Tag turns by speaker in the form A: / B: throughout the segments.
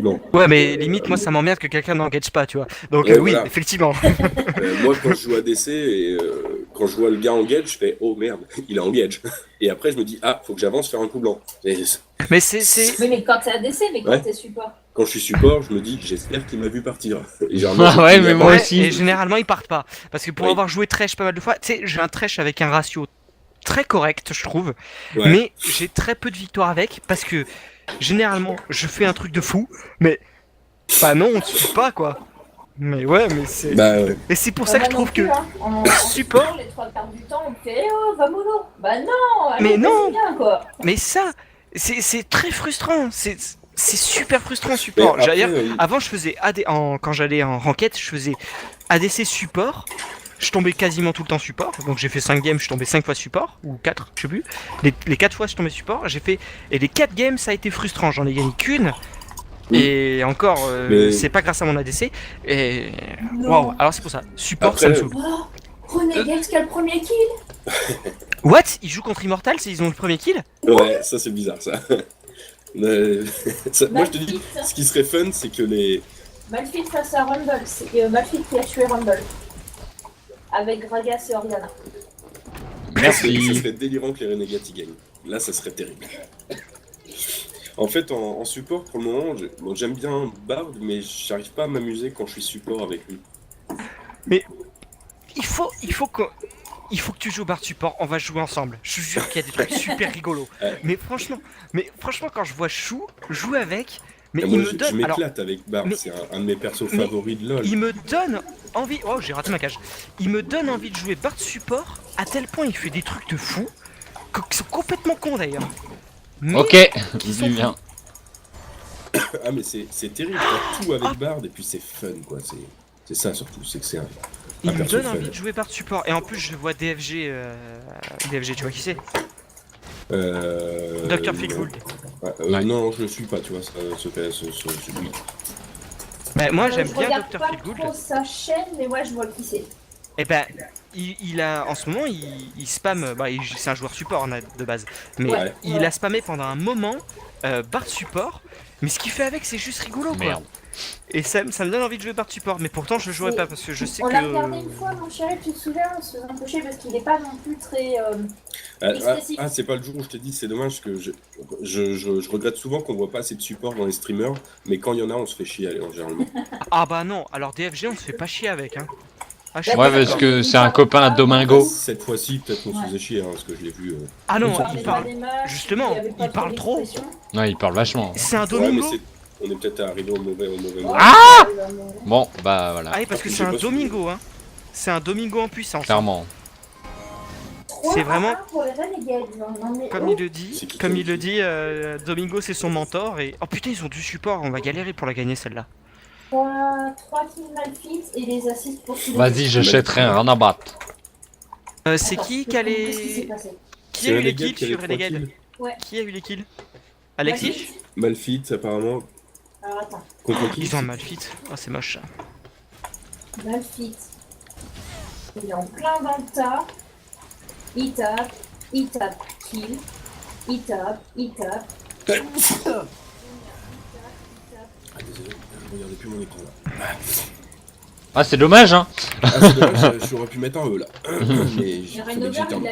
A: Non.
B: Ouais, mais limite, moi, ça m'emmerde que quelqu'un n'engage pas, tu vois. Donc, oui,
A: Voilà.
B: effectivement.
A: Moi, quand je joue à DC, quand je vois le gars engage, je fais oh merde, il est engage. Et après, je me dis ah, faut que j'avance faire un coup blanc.
B: Mais c'est...
C: Oui, mais quand t'es ADC, mais quand
A: Ouais.
C: t'es support.
A: Quand je suis support, je me dis j'espère qu'il m'a vu partir. Et
D: Ah ouais, mais moi
B: Ouais,
D: aussi.
B: et généralement, ils partent pas. Parce que pour
A: Oui.
B: avoir joué Thresh pas mal de fois, tu sais, j'ai un Thresh avec un ratio très correct, je trouve.
A: Ouais.
B: Mais j'ai très peu de victoires avec, parce que généralement, je fais un truc de fou, mais... Bah non, on tue pas, quoi. Mais ouais, mais c'est...
A: Bah ouais.
B: Et c'est pour ça que je trouve que...
C: En
B: support-
C: les trois quarts du temps, on fait oh, va mollo. Bah non, allez,
B: Mais non.
C: vas-y, bien, quoi.
B: Mais ça, c'est très frustrant. C'est super frustrant,
A: Mais
B: support.
A: après,
B: D'ailleurs, avant, je faisais quand j'allais en ranked, je faisais ADC support. Je tombais quasiment tout le temps support. Donc j'ai fait 5 games, je tombais 5 fois support. Ou 4, je sais plus. Les 4 fois, je tombais support. Et les 4 games, ça a été frustrant. J'en ai gagné qu'une.
A: Oui.
B: Et encore,
A: Mais-
B: c'est pas grâce à mon ADC. Et.
C: Non.
B: Waouh, alors c'est pour ça. Support,
A: Après,
B: ça me saoule.
C: Oh, Renegade qui a le premier kill.
B: What? Ils jouent contre Immortal, ils ont le premier kill?
A: Ouais, ça c'est bizarre ça. Moi je te dis, ce qui serait fun, c'est que les.
C: Malphite face à Rumble. C'est Malphite qui a tué Rumble. Avec Gragas et Oriana.
A: Ça
D: Merci.
A: serait délirant que les Renegades y gagnent. Là, ça serait terrible. En fait, en support, pour le moment, j'aime bien Bard, mais j'arrive pas à m'amuser quand je suis support avec lui.
B: Il faut que tu joues Bard Support, on va jouer ensemble. Je te jure qu'il y a des trucs super rigolos.
A: Ouais.
B: Mais franchement, quand je vois Chou jouer avec, mais
A: Et
B: il
A: moi,
B: me
A: je
B: donne. Alors,
A: m'éclate avec Bard,
B: mais-
A: c'est un de mes persos
B: mais-
A: favoris de LoL.
B: il me donne envie. Oh, j'ai raté ma cage. Il me donne envie de jouer Bard Support à tel point il fait des trucs de fou, qui sont complètement cons d'ailleurs. Mais
D: Ok,
B: qui
D: du
B: sont
D: bien.
A: Ah, mais c'est terrible, t'as tout avec Bard, et puis c'est fun, quoi. C'est ça surtout, c'est que c'est un
B: il me
A: perso
B: donne
A: fun.
B: envie de jouer Bard Support. Et en plus, je vois DFG. DFG, tu vois qui c'est? Dr. Feelgood.
A: Ouais,
D: Ouais.
A: Non, je le suis pas, tu vois, lui.
B: Bah, moi, j'aime
C: Je
B: bien
C: regarde
B: Dr.
C: pas
B: Feelgood.
C: trop sa chaîne, mais ouais, je vois qui c'est.
B: Et ben, il a en ce moment, il spam. Bah, c'est un joueur support de base, mais
C: Ouais.
B: il a spammé pendant un moment Bard support. Mais ce qu'il fait avec, c'est juste rigolo, quoi.
D: Merde.
B: Et ça me donne envie de jouer Bard support, mais pourtant je jouerai pas parce que je sais
C: On
B: que.
C: l'a regardé une fois, mon chéri, tu te souviens, on se faisait empêcher parce qu'il est pas non plus très. Expressif.
A: C'est pas le jour où je te dis, c'est dommage que je regrette souvent qu'on voit pas assez de support dans les streamers, mais quand il y en a, on se fait chier, allez, en généralement.
B: Ah bah non, alors DFG, on se fait pas chier avec, hein. Ah, je suis
D: Ouais,
B: pas
D: parce
B: d'accord.
D: que c'est un copain à Domingo.
A: Cette fois-ci, peut-être qu'on se faisait chier, hein, parce que je l'ai vu.
B: Ah non,
C: Il parlait
B: il
C: pas
B: parle.
C: des matchs,
B: justement,
C: avait pas
B: il parle trop.
C: d'expression.
D: Ouais, il parle vachement.
B: C'est un
A: Ouais, mais
B: Domingo.
A: on est peut-être arrivé au mauvais moment.
D: Ah Bon, bah voilà,
B: Ah oui, parce que
A: J'ai
B: c'est un
A: pas suivi.
B: Domingo, hein. C'est un Domingo en puissance.
D: clairement.
B: C'est vraiment-
C: Pour les Renegades, non, mais
B: Comme il le dit,
A: C'est qui
B: comme
A: qui
B: il le
A: le
B: dit, Domingo c'est son mentor et oh putain ils ont du support, on va galérer pour la gagner celle-là.
C: 3 kills Malphite et les assists pour tous les
D: Vas-y, j'achèterai un Ranabat.
B: C'est qui a
C: Qu'est-ce qui s'est
B: les
C: passé
B: qui a eu les
A: Renegade
B: kills
A: qui a
B: sur
A: les
B: Renegade?
A: 3 kills.
C: Ouais.
B: Qui a eu les kills? Alexis?
C: Malphite.
A: Malphite, apparemment.
C: Alors attends,
A: Contre qui?
B: Ils ont un Malphite. Oh c'est moche ça.
C: Malphite. Il est en plein dans le tas. Il tape, kill. Il tape.
A: Ah, désolé, je regardais plus mon écran là.
D: Ah, c'est dommage, hein.
A: Ah, c'est dommage, j'aurais pu mettre un E là. Mais
C: Et
A: il fallait que
C: Reinover,
A: j'éterne.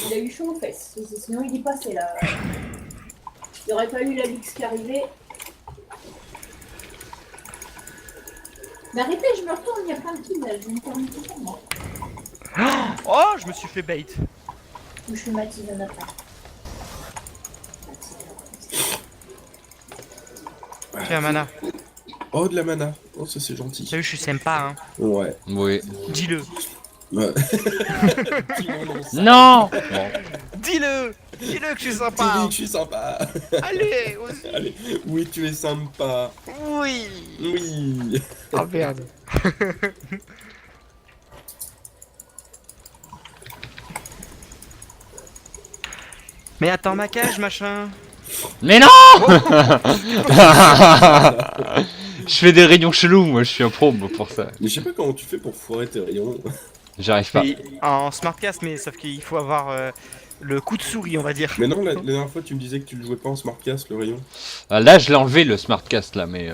C: il a eu chaud aux fesses. Sinon, il y passait là. Il n'y aurait pas eu la Lix qui arrivait. Mais arrêtez, je me retourne, il y a plein de kills là. Je vais me terminer tout pour moi.
B: Oh je me suis fait bait.
C: Ou je suis Mathilde Nathan.
B: Tiens mana.
A: Oh, de la mana. Oh, ça c'est gentil.
B: T'as vu je suis sympa hein.
A: Ouais.
D: Oui.
B: Dis-le.
A: Ouais.
D: Non Bon.
B: Dis-le. Dis-le que je suis
A: Dis
B: sympa.
A: que je suis sympa.
B: Allez, vas-y.
A: Allez, oui, tu es sympa.
B: Oui.
A: Oui.
B: Oh merde. Mais attends ma cage machin.
D: Mais non Je fais des rayons chelous, moi je suis un pro moi, pour ça.
A: Mais je sais pas comment tu fais pour foirer tes rayons.
D: J'arrive pas.
B: Et en smartcast mais sauf qu'il faut avoir le coup de souris on va dire.
A: Mais non, la dernière fois tu me disais que tu le jouais pas en smartcast le rayon.
D: Là je l'ai enlevé le smartcast là, mais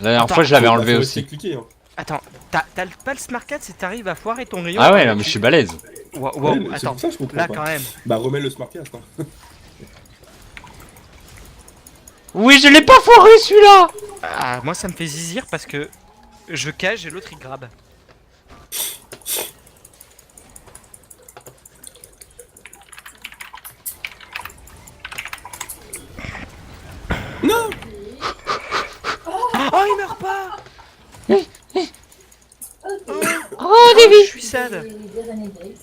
D: La dernière
B: Attends,
D: fois, je l'avais
A: Faut
D: enlevé
A: rester
D: aussi.
A: cliqué, hein.
B: Attends, t'as pas le smart 4 si t'arrives à foirer ton rayon.
D: Ah ouais, non, mais je suis balèze.
B: Wow,
A: Ouais, c'est
B: attends,
A: pour ça que je comprends
B: là
A: pas.
B: quand même.
A: Bah remets le Smartcast. Hein.
D: Oui, je l'ai pas foiré celui-là.
B: Ah, moi ça me fait zizir parce que je cage et l'autre il grabe.
A: Non.
B: Oh, il meurt pas.
D: Oh,
B: Je suis sad.
C: Des Renegades.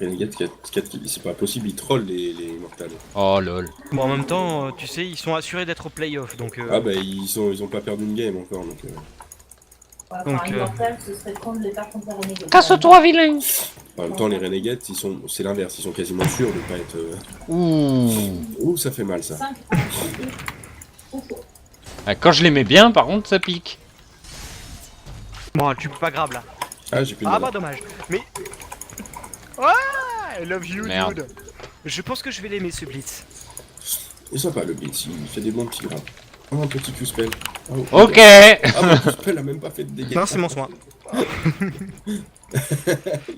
A: Renegade 4, c'est pas possible, ils trollent les mortals.
D: Oh lol.
B: Bon, en même temps, tu sais, ils sont assurés d'être au playoff donc.
A: Ah bah ils ont pas perdu une game encore donc.
C: Enfin,
B: Donc,
C: Immortal, ce serait con de les faire contre les Renegades.
D: Casse-toi, vilain.
A: En même temps les Renegades c'est l'inverse, ils sont quasiment sûrs de pas être.
D: Ouh.
A: Ouh ça fait mal ça.
C: 5
D: Ah, quand je les mets bien, par contre, ça pique.
B: Bon, tu peux pas grab là.
A: Ah j'ai plus de
B: Ah
A: mana.
B: bah dommage. Mais. Ouais, I love you,
D: Merde.
B: dude. Je pense que je vais l'aimer ce blitz.
A: Il est sympa le blitz, il fait des bons petits grappes. Oh un petit Q-spell. Oh,
D: Ok.
A: Ah mon Q-spell a même pas fait de dégâts.
B: Non, c'est mon soin.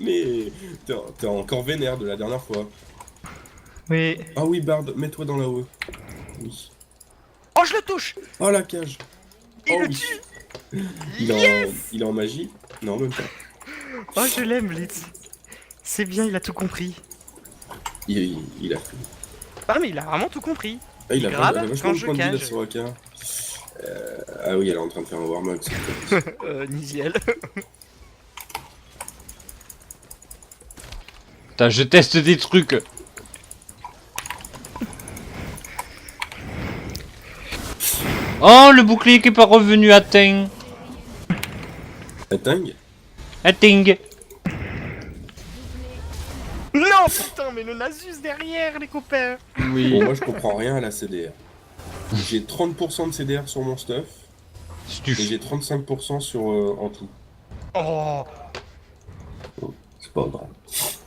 A: Mais t'es encore vénère de la dernière fois.
B: Oui.
A: Ah oui Bard, mets-toi dans la haut. Oui.
B: Oh, je le touche.
A: Oh la cage.
B: Il
A: Oh
B: le
A: oui.
B: tue.
A: Il est en magie. Non même pas.
B: Oh, je l'aime, Blitz. C'est bien, il a tout compris.
A: Il a fait.
B: Ah, mais il a vraiment tout compris.
A: Ah, il a
B: grave
A: vachement
B: quand
A: de
B: je
A: points de vie, la
B: cage.
A: Soraka. Ah oui, elle est en train de faire un warm-up.
B: Niziel.
D: Putain, je teste des trucs. Oh, le bouclier qui est pas revenu à Ting.
A: Dingue.
D: À Ting.
B: Non, putain, mais le Nasus derrière, les copains.
D: Oui.
A: Bon, moi je comprends rien à la CDR. J'ai 30% de CDR sur mon stuff et
D: Stuf.
A: j'ai 35% sur en tout.
B: Oh.
A: C'est pas grave.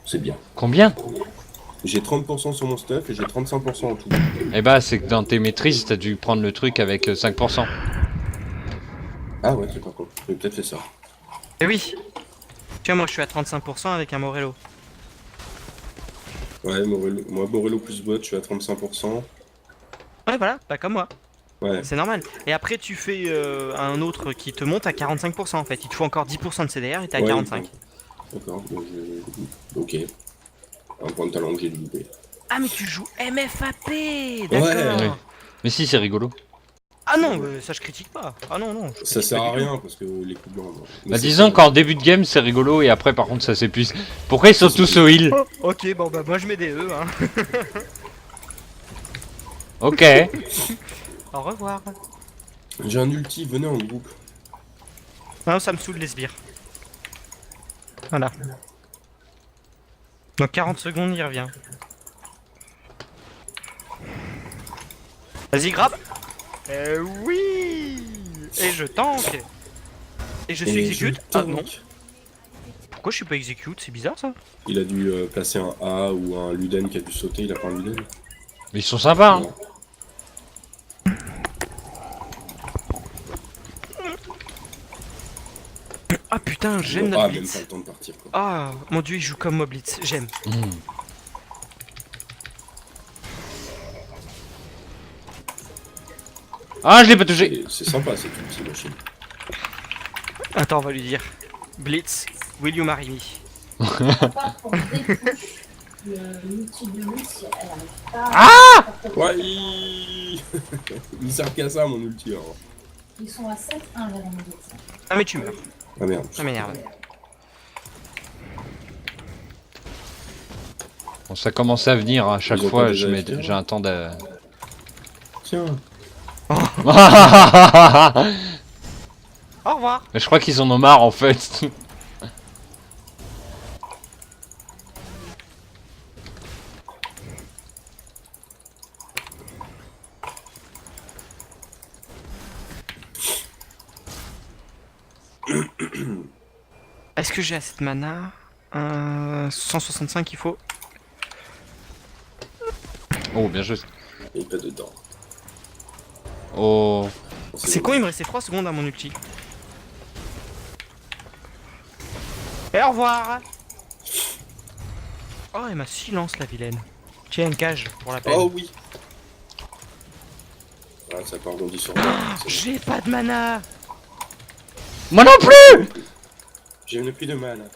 A: C'est bien.
D: Combien?
A: J'ai 30% sur mon stuff et j'ai 35% en tout.
D: Eh bah, c'est que dans tes maîtrises, t'as dû prendre le truc avec 5%.
A: Ah ouais, c'est pas con. J'ai peut-être fait ça.
B: Eh oui. Tu vois, moi, je suis à 35% avec un Morello.
A: Ouais, moi Morello plus bot, je suis à 35%.
B: Ouais, voilà, pas comme moi.
A: Ouais.
B: C'est normal. Et après, tu fais un autre qui te monte à 45% en fait. Il te faut encore 10% de CDR et t'es à
A: Ouais,
B: 45.
A: D'accord, donc ok. Un point de talent que j'ai loupé.
B: Ah, mais tu joues MFAP. D'accord.
A: Ouais.
D: Mais si, c'est rigolo.
B: Ah non, ça je critique pas. Ah non, non. je
A: Ça
B: critique
A: sert
B: pas
A: à
B: du tout.
A: rien parce que les coups blancs. non. Mais
D: Bah
A: c'est
D: disons
A: ça.
D: qu'en début de game, c'est rigolo et après, par contre, ça s'épuise. Pourquoi ils sont tous au heal?
B: Oh, ok, bon bah moi je mets des E. Hein.
D: Ok.
B: Au revoir.
A: J'ai un ulti, venez en groupe.
B: Non, ça me saoule les sbires. Voilà. Dans 40 secondes, il revient. Vas-y, grab. Oui. Et je tank. Et je suis
A: Et
B: execute.
A: je
B: Ah non.
A: tank.
B: Pourquoi je suis pas execute? C'est bizarre ça.
A: Il a dû placer un A ou un Luden qui a dû sauter, il a pas un Luden.
D: Mais ils sont sympas, hein.
A: Non.
B: Ah putain, j'aime
A: Ah,
B: notre
A: même
B: blitz.
A: pas le temps de partir quoi.
B: Ah mon dieu, il joue comme moi blitz. J'aime.
D: Mm. Ah, je l'ai pas touché.
A: C'est sympa cette ulti machine.
B: Attends, on va lui dire. Blitz, will you marry me?
C: Par contre, des touches, l'outil de Luce, elle arrive pas.
A: Ouais, il sert qu'à ça mon ulti alors.
C: Ils sont à 7-1 les Renegades.
B: Ah mais tu meurs.
A: Ah merde.
B: Ça m'énerve.
D: Bon, ça commence à venir à chaque
A: Ils ont
D: fois.
A: pas déjà FTR,
D: J'ai un temps de.
A: Tiens.
B: Au revoir.
D: Mais je crois qu'ils en ont marre en fait.
B: Est-ce que j'ai assez de mana 165 il faut.
D: Oh, bien joué.
A: Il est pas dedans.
D: Oh.
B: C'est con, il me restait 3 secondes à mon ulti. Et au revoir. Oh, elle m'a silence la vilaine. Tiens, une cage pour la peine.
A: Oh oui. Ah, ça part rebondi sur moi.
B: J'ai pas de mana.
D: Moi non plus.
A: J'ai plus de mal.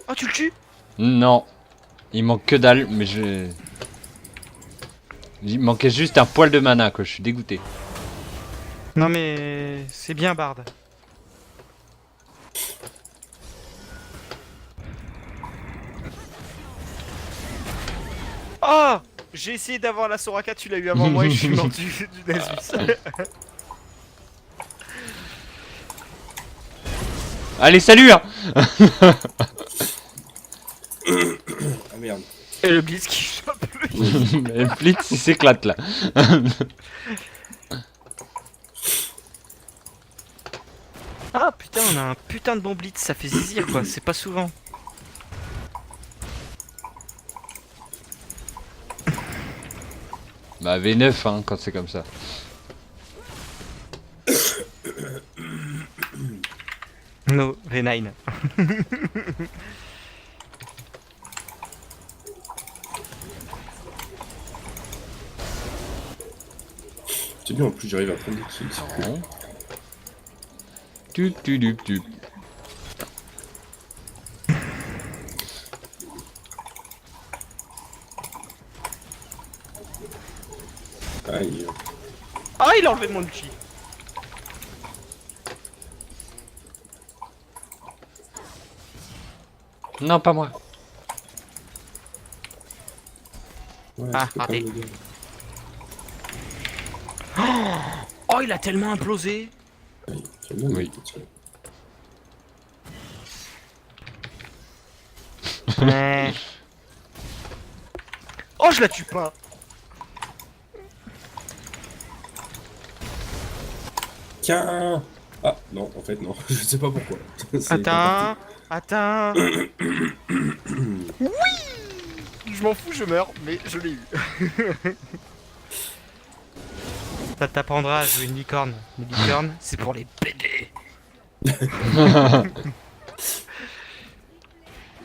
B: Oh, tu le tues?
D: Non. Il manque que dalle, mais je... Il manquait juste un poil de mana, quoi. Je suis dégoûté.
B: Non mais c'est bien Bard. Oh, j'ai essayé d'avoir la Soraka, tu l'as eu avant moi et je suis mort du Nasus.
D: Allez, salut hein.
A: Ah merde.
B: Et le Blitz qui chope le...
D: Le Blitz il s'éclate là.
B: Ah putain, on a un putain de bon Blitz, ça fait zizir quoi, c'est pas souvent.
D: Bah V9 hein, quand c'est comme ça.
B: No, V9.
A: C'est bien, en plus j'arrive à prendre des kills. C'est cool.
D: Tu.
A: Aïe.
B: Ah, il a enlevé mon ulti.
D: Non, pas moi.
A: Ouais,
B: Ah,
A: je peux
B: raté.
A: pas me dire.
B: Oh, il a tellement implosé.
A: Aïe, j'aime bien
D: Oui.
A: le petit.
B: Ouais. Oh, je la tue pas.
A: Tiens. Ah non, en fait non, je sais pas pourquoi. C'est
B: Attends, attends. Oui. Je m'en fous, je meurs, mais je l'ai eu. Ça t'apprendra à jouer une licorne. Une licorne, c'est pour les bébés.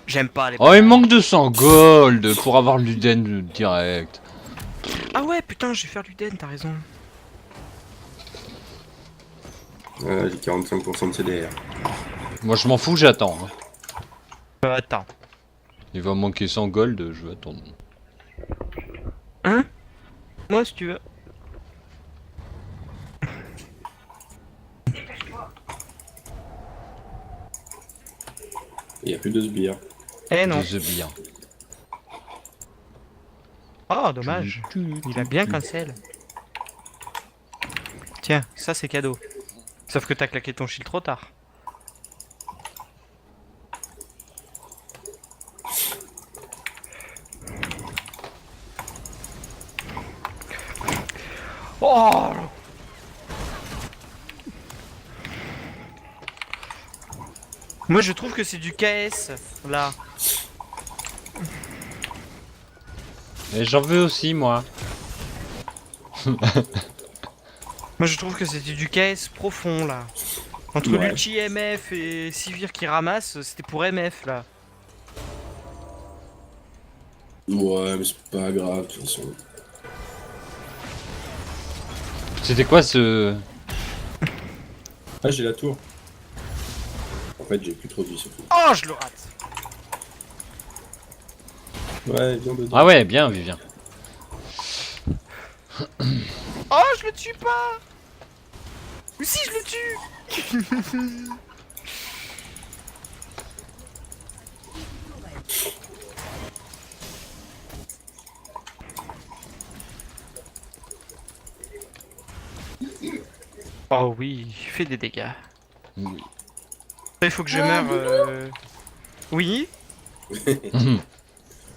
B: J'aime pas les
D: Oh, il manque 200 gold pour avoir l'Uden direct.
B: Ah ouais, putain, je vais faire l'Uden, t'as raison.
A: J'ai 45% de CDR.
D: Moi je m'en fous, j'attends. Hein.
B: Attends.
D: Il va manquer 100 gold, je vais attendre.
B: Hein? Moi, si tu veux.
A: Il y a plus de sbires.
B: Eh non.
D: Je bien.
B: Oh, dommage. Il a bien cancel. Tiens, ça c'est cadeau. Sauf que t'as claqué ton shield trop tard. Oh! Moi je trouve que c'est du KS là.
D: Et j'en veux aussi, moi.
B: Moi je trouve que c'était du KS profond là. Entre
A: Ouais.
B: l'ulti MF et Sivir qui ramasse, c'était pour MF là.
A: Ouais, mais c'est pas grave, de toute façon.
D: C'était quoi ce...
A: Ah, j'ai la tour. En fait, j'ai plus trop de vie, surtout.
B: Oh, je le rate.
A: Ouais, viens dedans.
D: Ah ouais, bien, Vivien.
B: Oh, je le tue pas. Mais si, je le tue. Oh oui, il fait des dégâts.
D: Oui.
B: Il faut que je meure. Oui.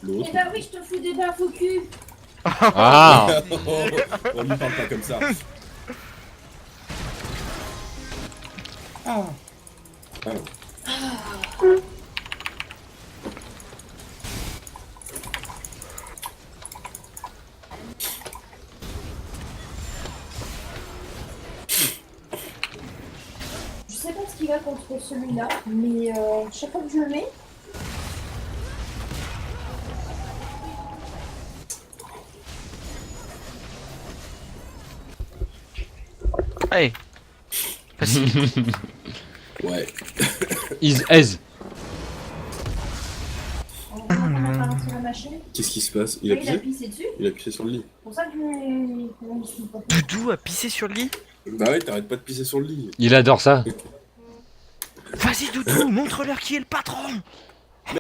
A: L'autre.
C: Eh bah oui, je te fous des baffes au cul.
D: Ah.
A: On lui parle pas comme ça. Ah. Ah.
C: sais pas ce qu'il a contre celui-là, mais chaque fois que je le mets,
B: Allez. Facile.
A: Ouais.
D: Is aise.
C: on va pas lancer la machine.
A: Qu'est-ce qui se passe? Il a
C: Oui, il a
A: pissé?
C: pissé dessus,
A: Il a pissé sur le lit.
C: c'est pour ça que je l'ai.
B: Doudou a pissé sur le lit.
A: Bah ouais, t'arrêtes pas de pisser sur le lit.
D: Il adore ça.
B: Vas-y Doudou, montre-leur qui est le patron.